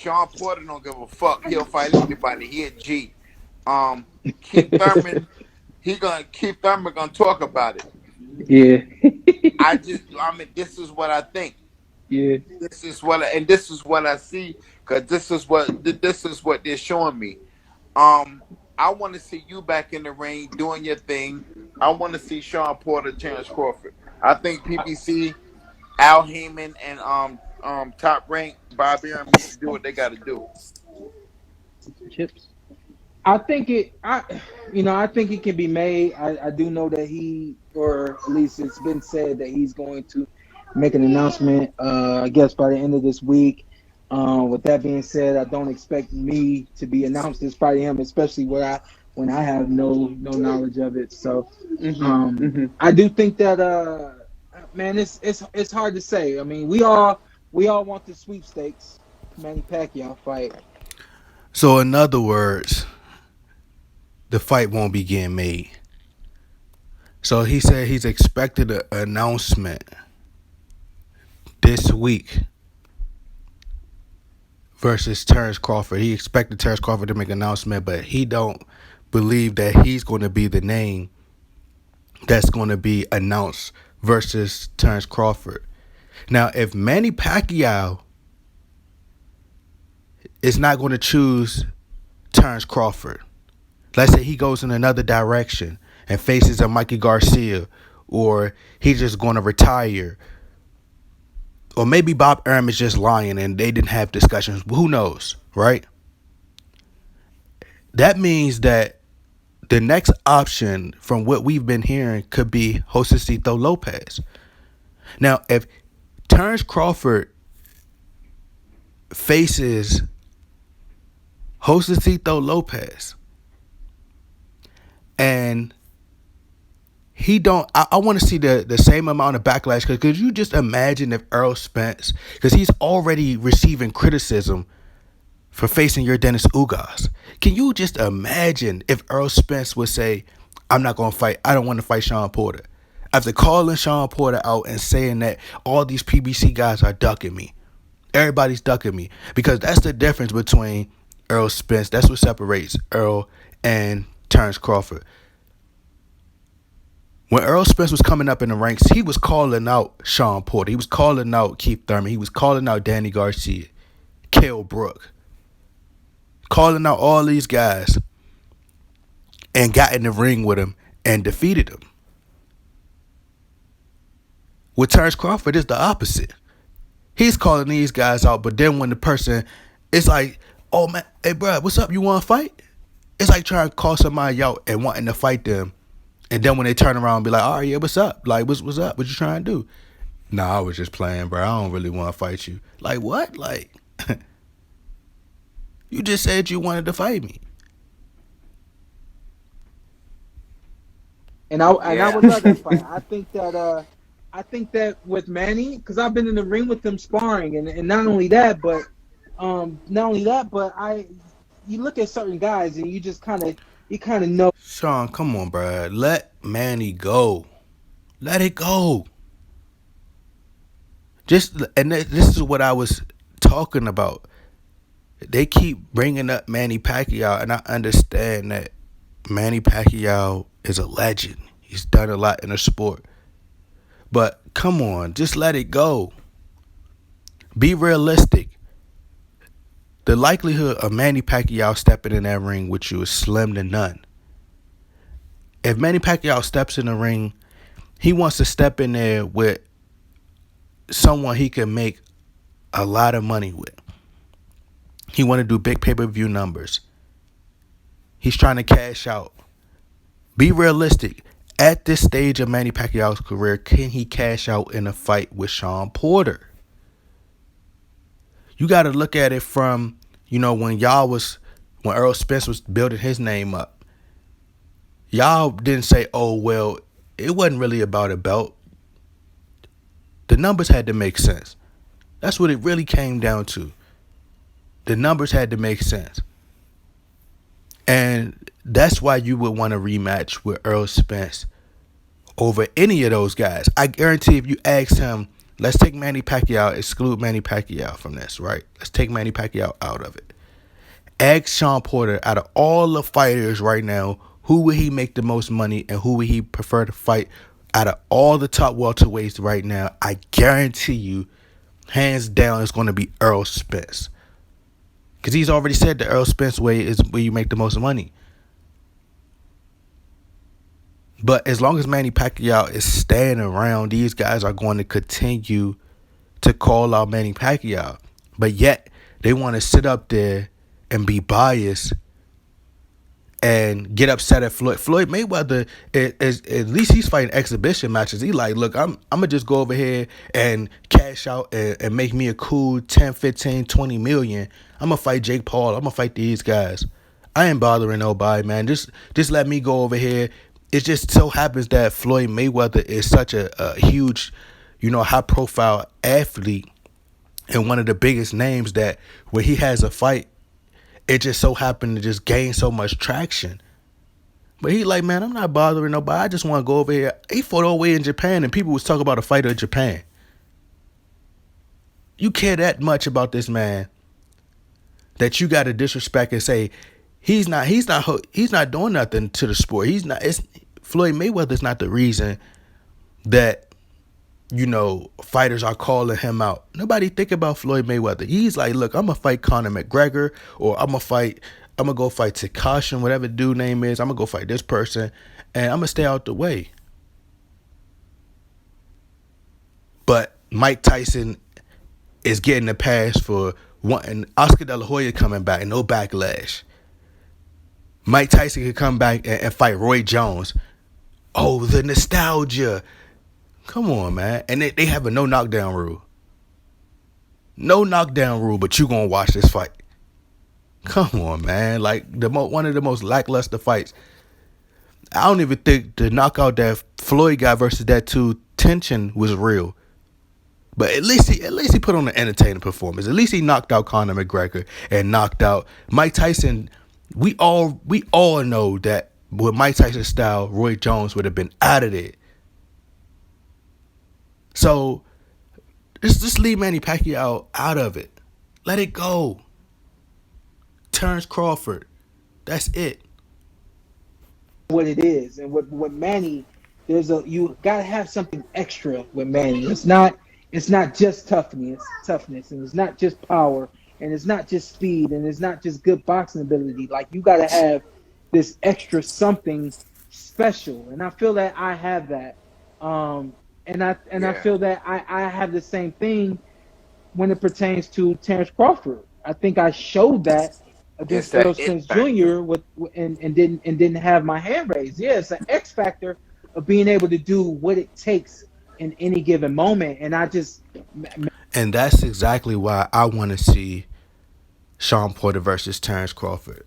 Shawn Porter don't give a fuck. He'll fight anybody. He a G. Um, Keith Thurman, Keith Thurman gonna talk about it. Yeah. I mean, this is what I think. Yeah. This is what I see, because this is what they're showing me. I want to see you back in the ring doing your thing. I want to see Shawn Porter, Terrence Crawford. I think PBC, Al Heyman, and Top Rank Bobby Arum need to do what they got to do. Chips. I think it. I think it can be made. I do know that he, or at least it's been said that he's going to make an announcement. I guess by the end of this week. With that being said, I don't expect me to be announced as fighting him, especially when I have no knowledge of it. So, I do think that man, it's hard to say. I mean, we all want the sweepstakes Manny Pacquiao fight. So in other words, the fight won't be getting made. So he said he's expected an announcement this week versus Terrence Crawford. He expected Terrence Crawford to make an announcement, but he don't believe that he's going to be the name that's going to be announced versus Terrence Crawford. Now, if Manny Pacquiao is not going to choose Terrence Crawford, let's say he goes in another direction and faces a Mikey Garcia, or he's just going to retire, or maybe Bob Arum is just lying and they didn't have discussions. Who knows, right? That means that the next option from what we've been hearing could be Josecito Lopez. Now, if Terrence Crawford faces Josecito Lopez and he don't, I want to see the same amount of backlash, because could you just imagine if Errol Spence, because he's already receiving criticism for facing your Dennis Ugas. Can you just imagine if Errol Spence would say, I'm not going to fight, I don't want to fight Shawn Porter, after calling Shawn Porter out and saying that all these PBC guys are ducking me. Everybody's ducking me. Because that's the difference between Errol Spence. That's what separates Errol and Terrence Crawford. When Errol Spence was coming up in the ranks, he was calling out Shawn Porter. He was calling out Keith Thurman. He was calling out Danny Garcia, Kell Brook, calling out all these guys, and got in the ring with him and defeated him. With Terrence Crawford, it's the opposite. He's calling these guys out, but then when the person, it's like, oh man, hey bro, what's up? You want to fight? It's like trying to call somebody out and wanting to fight them, and then when they turn around and be like, all right, yeah, what's up? Like, what's up? What you trying to do? Nah, I was just playing, bro. I don't really want to fight you. Like, what? Like, you just said you wanted to fight me. And I Yeah. would love that fight. I think that with Manny, because I've been in the ring with them sparring, and not only that, but I you look at certain guys and you kind of know. Shawn, come on, bro. Let Manny go. Let it go. This is what I was talking about. They keep bringing up Manny Pacquiao, and I understand that Manny Pacquiao is a legend. He's done a lot in the sport. But come on, just let it go. Be realistic. The likelihood of Manny Pacquiao stepping in that ring with you is slim to none. If Manny Pacquiao steps in the ring, he wants to step in there with someone he can make a lot of money with. He want to do big pay-per-view numbers. He's trying to cash out. Be realistic. At this stage of Manny Pacquiao's career, can he cash out in a fight with Shawn Porter? You got to look at it from, when Earl Spence was building his name up. Y'all didn't say, oh, well, it wasn't really about a belt. The numbers had to make sense. That's what it really came down to. The numbers had to make sense. And that's why you would want a rematch with Earl Spence over any of those guys. I guarantee if you asked him, Let's take Manny Pacquiao, exclude Manny Pacquiao from this, right? Let's take Manny Pacquiao out of it. Ask Shawn Porter, out of all the fighters right now, who would he make the most money and who would he prefer to fight out of all the top welterweights right now? I guarantee you, hands down, it's going to be Errol Spence. Because he's already said the Errol Spence way is where you make the most money. But as long as Manny Pacquiao is staying around, these guys are going to continue to call out Manny Pacquiao. But yet, they want to sit up there and be biased and get upset at Floyd. Floyd Mayweather is at least he's fighting exhibition matches. He like, look, I'm gonna just go over here and cash out and make me a cool 10, 15, 20 million. I'm gonna fight Jake Paul. I'm gonna fight these guys. I ain't bothering nobody, man. Just let me go over here. It just so happens that Floyd Mayweather is such a huge, high profile athlete and one of the biggest names that when he has a fight, it just so happened to just gain so much traction. But he like, man, I'm not bothering nobody. I just want to go over here. He fought all the way in Japan, and people was talking about a fighter in Japan. You care that much about this man that you got to disrespect and say he's not doing nothing to the sport. He's not. It's Floyd Mayweather's not the reason that fighters are calling him out. Nobody think about Floyd Mayweather. He's like, look, I'm gonna fight Conor McGregor, or I'm gonna go fight Takashi, whatever dude name is. I'm gonna go fight this person, and I'm gonna stay out the way. But Mike Tyson is getting a pass for wanting Oscar De La Hoya coming back, no backlash. Mike Tyson could come back and fight Roy Jones. Oh, the nostalgia. Come on, man. And they have a no knockdown rule. No knockdown rule, but you gonna watch this fight. Come on, man. Like one of the most lackluster fights. I don't even think the knockout that Floyd got versus that two tension was real. But at least he put on an entertaining performance. At least he knocked out Conor McGregor and knocked out Mike Tyson. We all know that with Mike Tyson's style, Roy Jones would have been out of there. So just leave Manny Pacquiao out of it. Let it go. Terrence Crawford. That's it. what it is. And with Manny, you gotta have something extra with Manny. It's not just toughness, and it's not just power, and it's not just speed, and it's not just good boxing ability. Like you gotta have this extra something special. And I feel that I have that. And I Yeah. feel that I have the same thing when it pertains to Terrence Crawford. I think I showed that It's against that Errol it Spence factor. Jr. and didn't have my hand raised. Yeah, it's an X factor of being able to do what it takes in any given moment. And I just And that's exactly why I want to see Shawn Porter versus Terrence Crawford.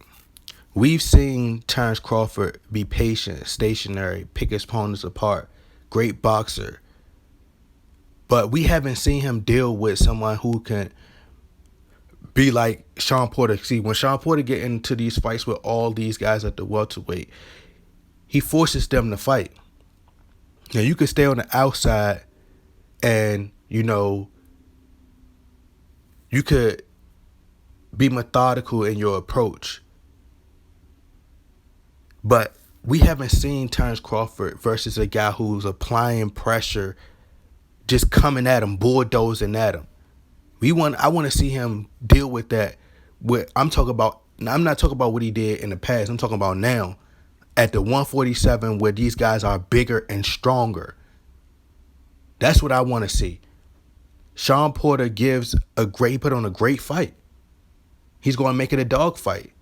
We've seen Terrence Crawford be patient, stationary, pick his opponents apart, great boxer. But we haven't seen him deal with someone who can be like Shawn Porter. See, when Shawn Porter get into these fights with all these guys at the welterweight, he forces them to fight. Now you can stay on the outside and you could be methodical in your approach. But we haven't seen Terrence Crawford versus a guy who's applying pressure, just coming at him, bulldozing at him. I want to see him deal with that. I'm not talking about what he did in the past. I'm talking about now at the 147 where these guys are bigger and stronger. That's what I want to see. Shawn Porter put on a great fight. He's going to make it a dog fight.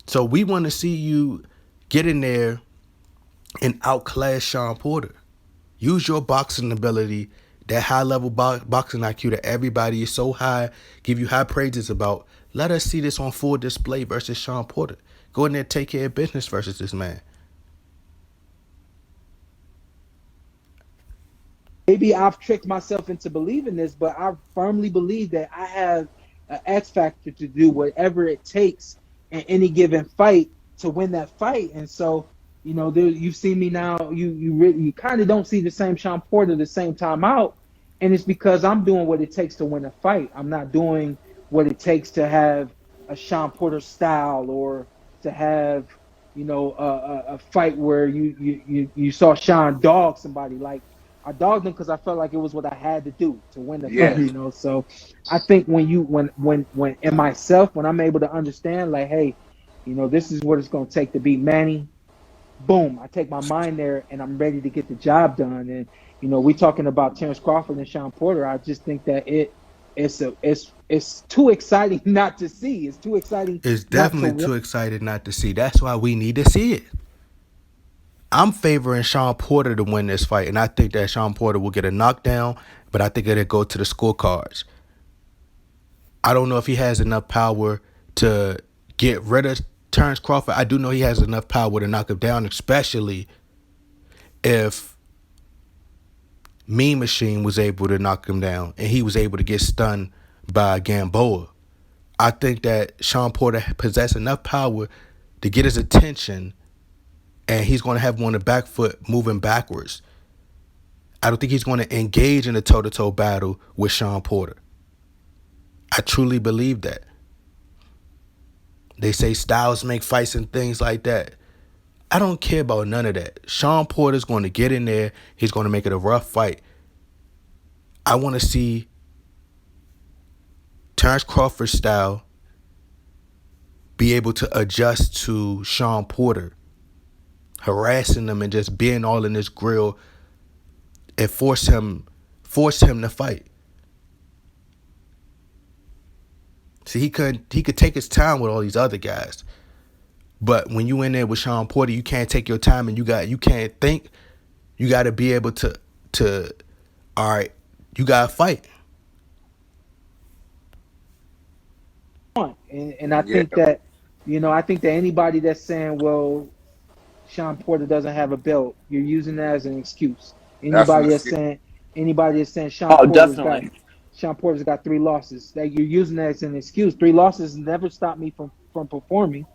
So we want to see you get in there and outclass Shawn Porter. Use your boxing ability, that high level boxing IQ that everybody is so high, give you high praises about. Let us see this on full display versus Shawn Porter. Go in there and take care of business versus this man. maybe I've tricked myself into believing this, but I firmly believe that I have an X factor to do whatever it takes in any given fight to win that fight. And so, you've seen me now. You kind of don't see the same Shawn Porter the same time out, and it's because I'm doing what it takes to win a fight. I'm not doing what it takes to have a Shawn Porter style or to have a fight where you saw Shawn dog somebody. Like, I dogged him because I felt like it was what I had to do to win the fight. Yes. So I think when in myself, when I'm able to understand, like, hey, this is what it's going to take to beat Manny. Boom, I take my mind there and I'm ready to get the job done. And we talking about Terrence Crawford and Shawn Porter. I just think that it's too exciting not to see. It's too exciting It's not to definitely want. too excited not to see. That's why we need to see it. I'm favoring Shawn Porter to win this fight, and I think that Shawn Porter will get a knockdown, but I think it'll go to the scorecards. I don't know if he has enough power to get rid of Terrence Crawford. I do know he has enough power to knock him down, especially if Mean Machine was able to knock him down and he was able to get stunned by Gamboa. I think that Shawn Porter possesses enough power to get his attention, and he's going to have him on the back foot moving backwards. I don't think he's going to engage in a toe-to-toe battle with Shawn Porter. I truly believe that. They say styles make fights and things like that. I don't care about none of that. Shawn Porter's going to get in there. He's going to make it a rough fight. I want to see Terrence Crawford's style be able to adjust to Shawn Porter, harassing him and just being all in his grill and force him to fight. See, he could take his time with all these other guys. But when you in there with Shawn Porter, you can't take your time and you can't think. You got to be able to all right, you got to fight. And I Yeah. think that, I think that anybody that's saying, well, Shawn Porter doesn't have a belt, you're using that as an excuse. That's an Anybody that's excuse. saying anybody that's saying Oh, definitely. Shawn Porter's got three losses, that you're using that as an excuse. Three losses never stopped me from performing.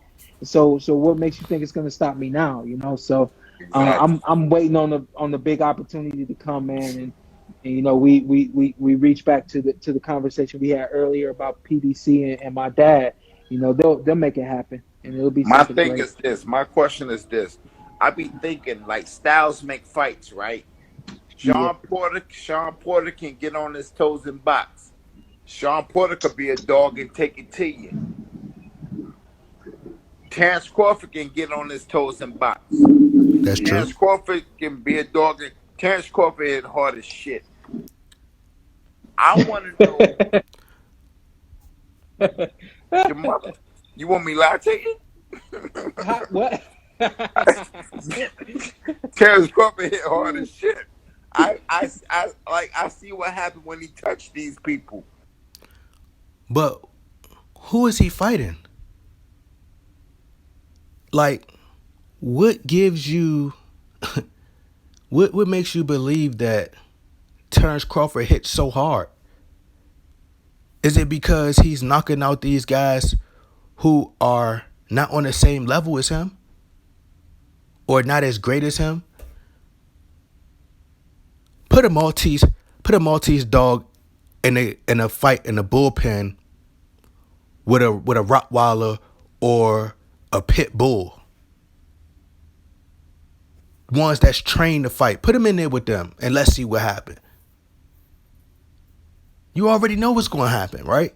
So what makes you think it's going to stop me now? So Exactly. I'm waiting on the big opportunity to come, man. And we reach back to the conversation we had earlier about PBC and my dad. They'll make it happen, and it'll be My something thing great. is this. My question is this. I be thinking like styles make fights, right? Yeah. Sean Porter can get on his toes and box. Sean Porter could be a dog and take it to you. Terrence Crawford can get on his toes and box. That's true. Terrence Crawford can be a dog. And Terrence Crawford hit hard as shit. I want to know, Jamal, you want me to lie to you? What? Terrence Crawford hit hard as shit. I see what happened when he touched these people. But who is he fighting? Like, what gives you what makes you believe that Terrence Crawford hit so hard? Is it because he's knocking out these guys who are not on the same level as him or not as great as him? Put a Maltese dog in a fight in a bullpen with a Rottweiler or a pit bull. Ones that's trained to fight. Put them in there with them and let's see what happens. You already know what's going to happen, right?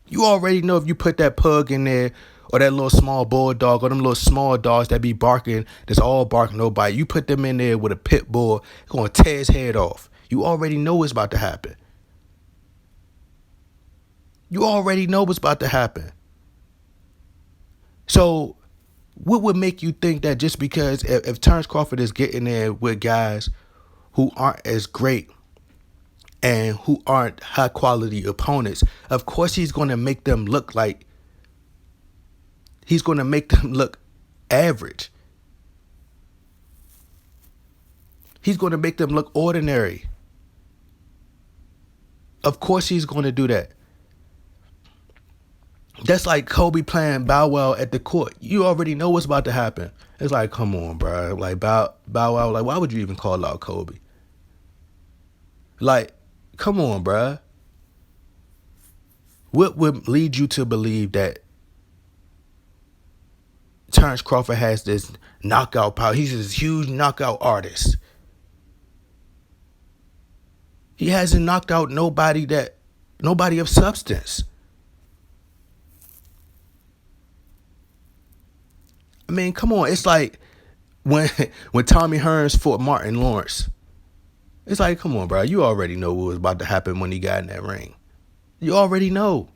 You already know if you put that pug in there or that little small bulldog or them little small dogs that be barking, that's all barking nobody. You put them in there with a pit bull, it's going to tear his head off. You already know what's about to happen. You already know what's about to happen. So what would make you think that just because if Terrence Crawford is getting there with guys who aren't as great and who aren't high quality opponents, of course he's going to make them look like he's going to make them look average. He's going to make them look ordinary. Of course he's going to do that. That's like Kobe playing Bow Wow at the court. You already know what's about to happen. It's like, come on, bro. Like Bow Wow. Like, why would you even call out Kobe? Like, come on, bro. What would lead you to believe that Terrence Crawford has this knockout power? He's this huge knockout artist. He hasn't knocked out nobody of substance. I mean, come on. It's like when when Tommy Hearns fought Martin Lawrence. It's like, come on, bro. You already know what was about to happen when he got in that ring. You already know.